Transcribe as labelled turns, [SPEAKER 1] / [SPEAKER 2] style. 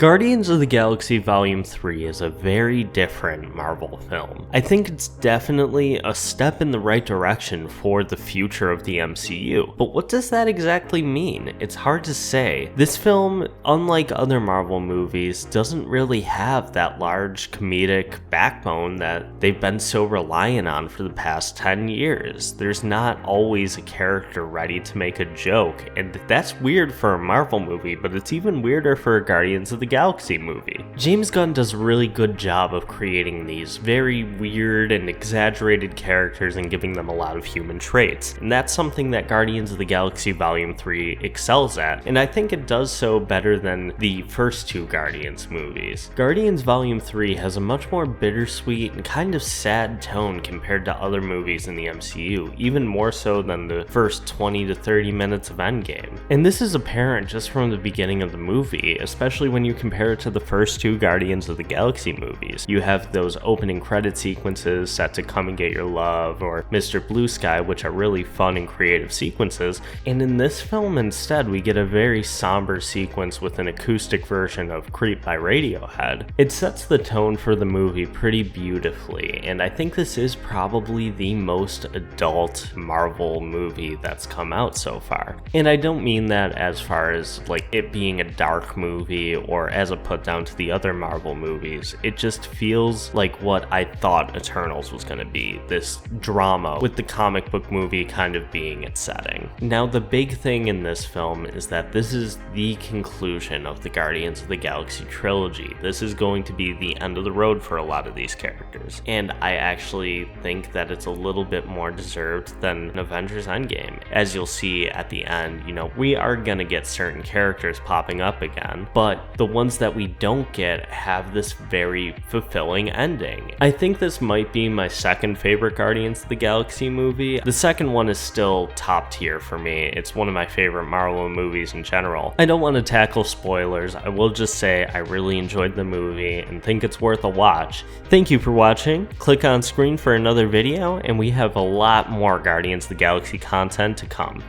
[SPEAKER 1] Guardians of the Galaxy Volume 3 is a very different Marvel film. I think it's definitely a step in the right direction for the future of the MCU, but what does that exactly mean? It's hard to say. This film, unlike other Marvel movies, doesn't really have that large comedic backbone that they've been so reliant on for the past 10 years. There's not always a character ready to make a joke, and that's weird for a Marvel movie, but it's even weirder for a Guardians of the Galaxy movie. James Gunn does a really good job of creating these very weird and exaggerated characters and giving them a lot of human traits, and that's something that Guardians of the Galaxy Volume 3 excels at, and I think it does so better than the first two Guardians movies. Guardians Volume 3 has a much more bittersweet and kind of sad tone compared to other movies in the MCU, even more so than the first 20 to 30 minutes of Endgame. And this is apparent just from the beginning of the movie, especially when you compare it to the first two Guardians of the Galaxy movies. You have those opening credit sequences set to Come and Get Your Love or Mr. Blue Sky, which are really fun and creative sequences, and in this film instead we get a very somber sequence with an acoustic version of Creep by Radiohead. It sets the tone for the movie pretty beautifully, and I think this is probably the most adult Marvel movie that's come out so far. And I don't mean that as far as like it being a dark movie or as a put down to the other Marvel movies. It just feels like what I thought Eternals was going to be, this drama with the comic book movie kind of being its setting. Now the big thing in this film is that this is the conclusion of the Guardians of the Galaxy trilogy. This is going to be the end of the road for a lot of these characters, and I actually think that it's a little bit more deserved than Avengers Endgame. As you'll see at the end, we are going to get certain characters popping up again, but the ones that we don't get have this very fulfilling ending. I think this might be my second favorite Guardians of the Galaxy movie. The second one is still top tier for me. It's one of my favorite Marvel movies in general. I don't want to tackle spoilers. I will just say I really enjoyed the movie and think it's worth a watch. Thank you for watching. Click on screen for another video, and we have a lot more Guardians of the Galaxy content to come.